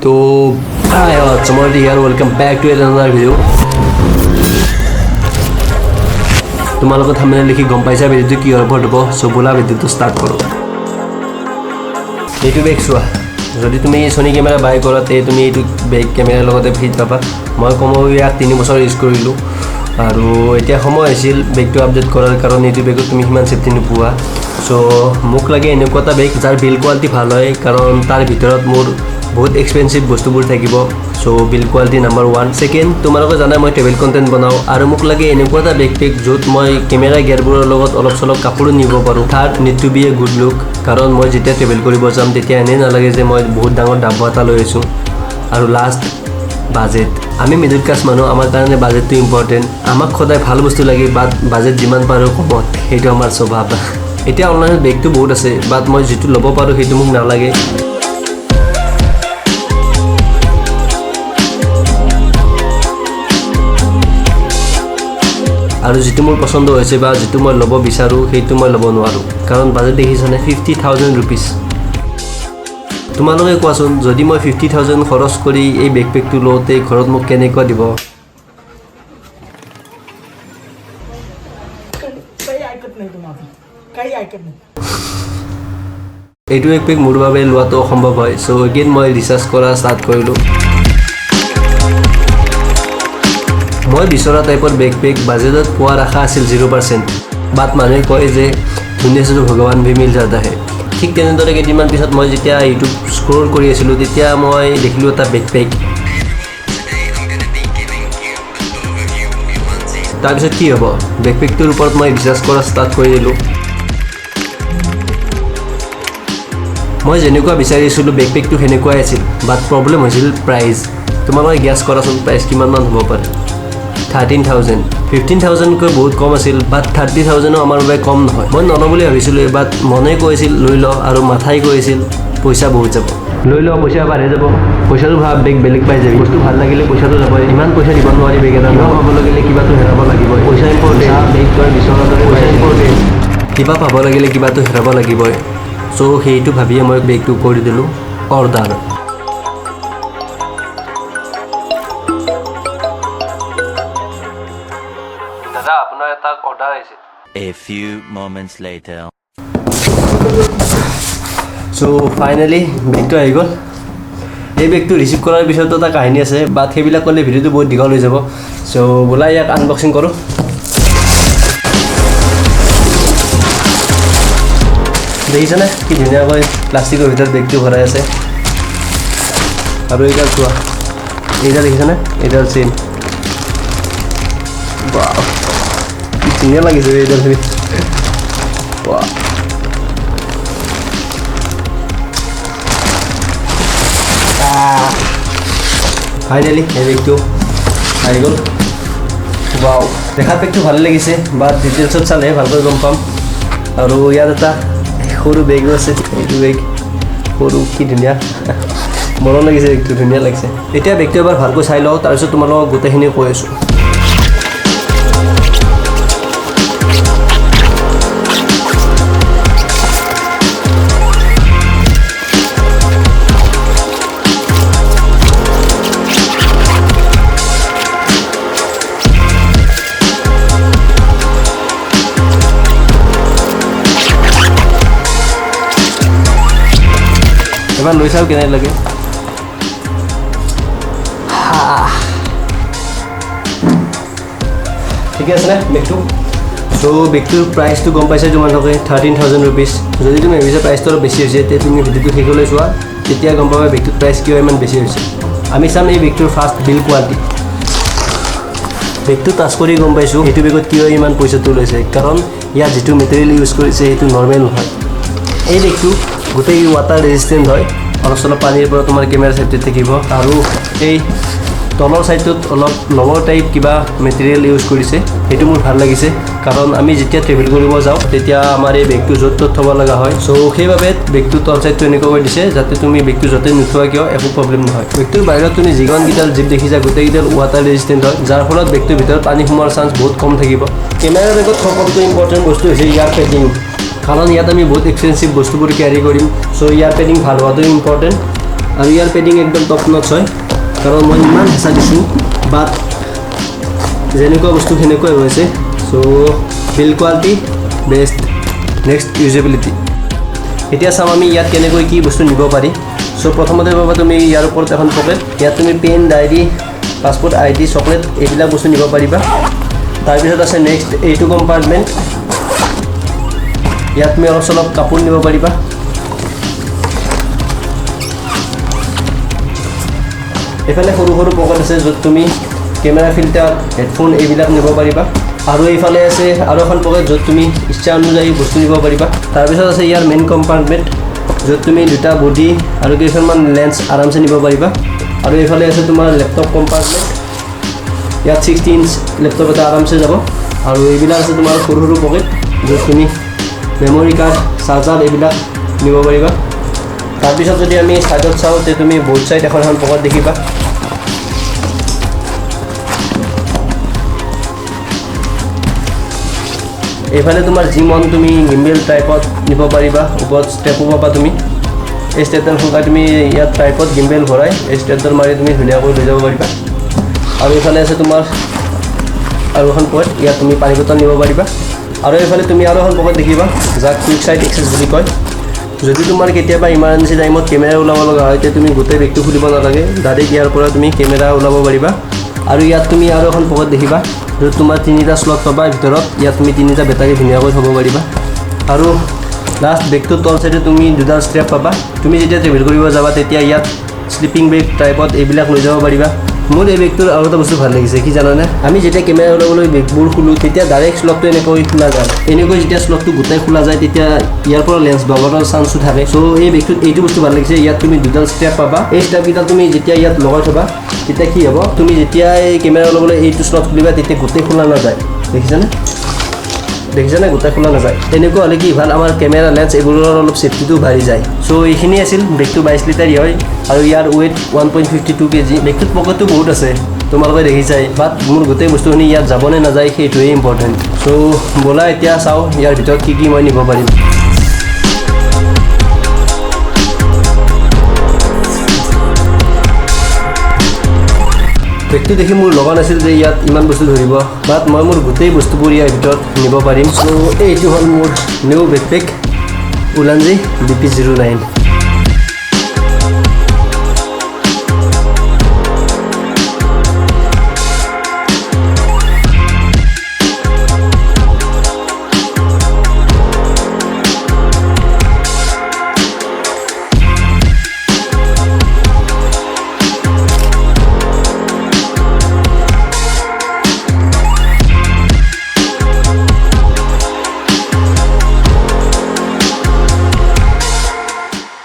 তো hi all, Samar here, welcome back to another video. তোমালোকে thumbnail লিখি গম পাইছা ভিডিওটো কি হ'ব হ'ব সো বলা ভিডিওটো স্টার্ট করো এইটো বেগ চোৱা যদি তুমি Sony ক্যামেৰা বাই কৰা তে তুমি এইটো বেগ ক্যামেৰাৰ লগতে ফিট পাবা মই কমও ইয়াক 3 বছৰ ইউজ কৰিলো আৰু এতিয়া সময় আছিল বেগটো আপডেট কৰাৰ কাৰণে এইটো বেগত তুমি হিমান সেফটি নোপোৱা সো মোক লাগে এনেকুৱা এটা বেগ যাৰ বিল কোৱালিটি ভাল হয় কাৰণ তাৰ ভিতৰত মোৰ বহুত এক্সপেন্সিভ বস্তুবোৰ থাকিব সো বিল কোৱালিটি নাম্বাৰ 1 সেকেন্ড তোমালোকে জানা মই ট্ৰেভেল কন্টেন্ট বনাও আৰু মোক লাগে এনেকুৱা এটা বেকপেক য'ত মই ক্যামেৰা গিয়াৰবোৰৰ লগত অলপ চলপ কাপোৰ নিব পাৰো third need to be a good look কাৰণ মই যেতিয়া ট্ৰেভেল কৰিব যাম তেতিয়া এনে নালাগে যে মই বহুত ডাঙৰ ডাব্বা এটা লৈ আছো আৰু লাষ্ট বাজেট আমি মিডল ক্লাস মানুহ আমাৰ কাৰণে বাজেটটো ইম্পৰ্টেন্ট আমাক খদাই ভাল বস্তু লাগে বাট বাজেট যিমান পাৰো কমত সেইটো আমাৰ স্বভাৱ এতিয়া অনলাইনত বেগটো বহুত আছে বাট মই যেটো ল'ব পাৰো সেইটো মোক নালাগে আৰু যেটো মোৰ পছন্দ হৈছে বা যেটো মই ল'ব বিচাৰো সেইটো মই ল'ব নোৱাৰো কাৰণ বাজেট দেখিছনে 50000 रुपीस তোমালোকে কোৱাচোন যদি মই 50000 খৰচ কৰি এই বেকপেকটো লওতে ঘৰত মোক কেনেকুৱা দিব এইটো বেকপেক মোৰ বাবে লোৱাটো সম্ভৱ হয় সো এগেইন মই ৰিচাৰ্জ কৰা ষ্টাৰ্ট কৰিলো মই বিচৰা টাইপৰ বেকপেক বাজেটত পোৱাৰ আশা আছিল 0% বাট মানুহে কয় যে দুনিয়া সে ভগৱান ভি মিল যাতা হে ঠিক তেনেদৰে কেইদিনমান পিছত মই যেতিয়া ইউটিউব স্ক্ৰল কৰি আছিলো তেতিয়া মই দেখিলো এটা বেকপেক তাৰপিছত কি হ'ব বেকপেকটোৰ ওপৰত মই ৰিচাৰ্জ কৰা ষ্টাৰ্ট কৰি দিলো মই যেনেকুৱা বিচাৰিছিলো বেকপেকটো হেনেকুৱাই আছিল বাট প্ৰবলেম হৈছিল প্ৰাইস তোমালোকে গেছ কৰাচোন প্ৰাইস কিমান মান হ'ব পাৰে 13000 15000 কৈ বহুত কম আছিল বাট 30000 আমাৰ বাবে কম নহয় মই নলওঁ বুলি ভাবিছিলো বাট মনে কৈছিল লৈ ল আৰু মাথাই কৈছিল পইচা বহুত যাব লৈ ল পইচা বাঢ়ি যাব পইচাটো ভাব বেগ বেলেগ পাই যাবি বস্তু ভাল লাগিলে পইচাটো যাব ইমান পইচা দিব নোৱাৰি বেগ এটা পাব লাগিলে কিবাটো হেৰাব লাগিব পইচা ইম্পৰ্টেন্ট বেগ তই বিচৰাটো পইচা ইম্পৰ্টেন্ট কিবা পাব লাগিলে কিবাটো হেৰাব লাগিব সো সেইটো ভাবিয়ে মই বেগটো কৰি দিলো অৰ্ডাৰ আপোনাৰ এটা অৰ্ডাৰ আহিছে A few moments later so finally বেগটো আহি গ'ল এই বেগটো ৰিসিভ কৰাৰ পিছত এটা কাহিনী আছে বাট সেইবিলাক ক'লে ভিডিওটো বহুত দীঘল হৈ যাব সো বলা ইয়াক আনবক্সিং কৰো দেখিছানে কি ধুনীয়াকৈ প্লাষ্টিকৰ ভিতৰত বেগটো ভৰাই আছে আৰু এইডাল চোৱা এইডাল দেখিছানে এইডাল চেম বাও ধুনীয়া লাগিছে এইডাল বাও ফাইনালি এই বেগটো আহি গ'ল বাও দেখাত বেগটো ভালে লাগিছে বাট ডিটেইলছত চালে ভালকৈ গম পাম আৰু ইয়াত এটা সৰু বেগো আছে এইটো বেগ সৰু কি ধুনীয়া মৰম লাগিছে বেগটো ধুনীয়া লাগিছে এতিয়া বেগটো এবাৰ ভালকৈ চাই লওঁ তাৰপিছত তোমালোকক গোটেইখিনি কৈ আছোঁ এবাৰ লৈ চাওঁ কেনে লাগে ঠিকে আছে নে বেগটো সো বেগটোৰ প্ৰাইচটো গম পাইছে তোমালোকে 13000 रुपीस যদি তুমি ভাবিছা প্ৰাইচটো অলপ বেছি হৈছে তে তুমি ভিডিওটো শেষলৈ চোৱা তেতিয়া গম পাবা বেগটোৰ প্ৰাইচ কিয় ইমান বেছি হৈছে আমি চাম এই বেগটোৰ ফাৰ্ষ্ট বিল কোৱালিটি বেগটো টাচ কৰি গম পাইছোঁ এইটো বেগত কিয় ইমান পইচাটো লৈছে কাৰণ ইয়াত যিটো মেটেৰিয়েল ইউজ কৰিছে সেইটো নৰ্মেল নহয় এই বেগটো গোটেই ৱাটাৰ ৰেজিষ্টেন্ট হয় অলপ চলপ পানীৰ পৰা তোমাৰ কেমেৰা সেফটি থাকিব আৰু এই তলৰ সাইডত অলপ লৱাৰ টাইপ কিবা মেটেৰিয়েল ইউজ কৰিছে সেইটো মোৰ ভাল লাগিছে কাৰণ আমি যেতিয়া ট্ৰেভেল কৰিব যাওঁ তেতিয়া আমাৰ এই বেগটো য'ত থ'ব লগা হয় সো সেইবাবে বেগটো তল সাইডটো এনেকুৱা কৰি দিছে যাতে তুমি বেগটো য'তে নোথোৱা কিয় একো প্ৰব্লেম নহয় বেগটোৰ বাহিৰত তুমি যিমান কিডাল জিপ দেখিছা গোটেইকেইডাল ৱাটাৰ ৰেজিষ্টেন্ট হয় যাৰ ফলত বেগটোৰ ভিতৰত পানী সোমোৱাৰ চান্স বহুত কম থাকিব কেমেৰা বেগত সকলোতকৈ ইম্পৰ্টেণ্ট বস্তু হৈছে ইয়াৰ পেকিং কাৰণ ইয়াত আমি বহুত এক্সপেন্সিভ বস্তুবোৰ ক্যাৰি কৰিম সো ইয়াৰ পেকিং ভাল হোৱাটো ইম্পৰ্টেণ্ট আৰু ইয়াৰ পেডিং একদম টপ নচ হয় কাৰণ মই ইমান হেঁচা দিছোঁ বাট যেনেকুৱা বস্তু সেনেকুৱাই হৈছে so' build quality best next usability এতিয়া চাম আমি ইয়াত কেনেকৈ কি বস্তু নিব পাৰি চ' প্ৰথমতে পাবা তুমি ইয়াৰ ওপৰত এখন পকেট ইয়াত তুমি pen diary passport ID chocolate এইবিলাক বস্তু নিব পাৰিবা তাৰপিছত আছে নেক্সট এইটো কম্পাৰ্টমেণ্ট ইয়াত তুমি অলপ চলপ কাপোৰ নিব পাৰিবা এইফালে সৰু সৰু পকেট আছে য'ত তুমি কেমেৰা ফিল্টাৰ হেডফোন এইবিলাক নিব পাৰিবা আৰু এইফালে আছে আৰু এখন পকেট য'ত তুমি ইচ্ছা অনুযায়ী বস্তু নিব পাৰিবা তাৰপিছত আছে ইয়াৰ মেইন কম্পাৰ্টমেণ্ট য'ত তুমি দুটা বডি আৰু কেইখনমান লেন্স আৰামছে নিব পাৰিবা আৰু এইফালে আছে তোমাৰ লেপটপ কম্পাৰ্টমেণ্ট ইয়াত 60 ইঞ্চ লেপটপ এটা আৰামছে যাব আৰু এইবিলাক আছে তোমাৰ সৰু সৰু পকেট য'ত তুমি মেমৰি কাৰ্ড চাৰ্জাৰ এইবিলাক নিব পাৰিবা তাৰপিছত যদি আমি সাইডত চাওঁ তে তুমি বোথ সাইড এখন এখন পকেট দেখিবা এইফালে তোমাৰ জিমন তুমি গিম্বেল টাইপত নিব পাৰিবা ওপৰত ষ্টেপো পাবা তুমি এই ষ্টেপডাল ফুলকাই তুমি ইয়াত টাইপত গিম্বেল ভৰাই এই ষ্টেপডাল মাৰি তুমি ধুনীয়াকৈ লৈ যাব পাৰিবা আৰু এইফালে আছে তোমাৰ আৰু এখন পকেট ইয়াত তুমি পানী বটল নিব পাৰিবা আৰু এইফালে তুমি আৰু এখন পকেট দেখিবা যাক কুইক সাইড এক্সেছ বুলি কয় যদি তোমাৰ কেতিয়াবা ইমাৰ্জেঞ্চি টাইমত কেমেৰা ওলাব লগা হয় তে তুমি গোটেই বেগটো খুলিব নালাগে ডাইৰেক্ট ইয়াৰ পৰা তুমি কেমেৰা ওলাব পাৰিবা আৰু ইয়াত তুমি আৰু এখন পকেট দেখিবা য'ত তোমাৰ 3টা স্লট পাবা ভিতৰত ইয়াত তুমি 3টা বেটাৰী ধুনীয়াকৈ থ'ব পাৰিবা আৰু লাষ্ট বেগটোৰ তল চাইডে তুমি দুডাল ষ্ট্ৰেপ পাবা তুমি যেতিয়া ট্ৰেভেল কৰিব যাবা তেতিয়া ইয়াত স্লিপিং বেগ টাইপত এইবিলাক লৈ যাব পাৰিবা মোৰ এই বেগটোৰ আৰু এটা বস্তু ভাল লাগিছে কি জানানে আমি যেতিয়া কেমেৰা ওলাবলৈ বেগবোৰ খোলোঁ তেতিয়া ডাইৰেক্ট স্লটটো এনেকৈ খোলা যায় এনেকৈ যেতিয়া স্লটটো গোটাই খোলা যায় তেতিয়া ইয়াৰ পৰা লেন্স বাগৰৰ চান্সটো থাকে চ' এই বেগটোত এইটো বস্তু ভাল লাগিছে ইয়াত তুমি দুডাল ষ্ট্ৰেপ পাবা এই ষ্ট্ৰেপকেইডাল তুমি যেতিয়া ইয়াত লগাই থবা তেতিয়া কি হ'ব তুমি যেতিয়া এই কেমেৰা ওলাবলৈ এইটো স্লট খুলিবা তেতিয়া গোটেই খোলা নাযায় দেখিছানে গোটেই খোলা নাযায় তেনেকুৱা হ'লে কি ভাল আমাৰ কেমেৰা লেন্স এইবোৰৰ অলপ ছেফটিটো বাঢ়ি যায় চ' এইখিনি আছিল বেগটো 22 লিটাৰ হয় আৰু ইয়াৰ ৱেইট 1.52 kg বেগটোত পকেটটো বহুত আছে তোমালোকে দেখিছাই বাট মোৰ গোটেই বস্তুখিনি ইয়াত যাবনে নাযায় সেইটোৱে ইম্পৰ্টেণ্ট চ' ব'লা এতিয়া চাওঁ ইয়াৰ ভিতৰত কি কি মই নিব পাৰিম বেগটো দেখি মোৰ লগা নাছিল যে ইয়াত ইমান বস্তু ধৰিব বাট মই মোৰ গোটেই বস্তুবোৰ ইয়াৰ ভিতৰত নিব পাৰিম চ' এইটো হ'ল মোৰ নিউ বেকপেক উলানজি BP09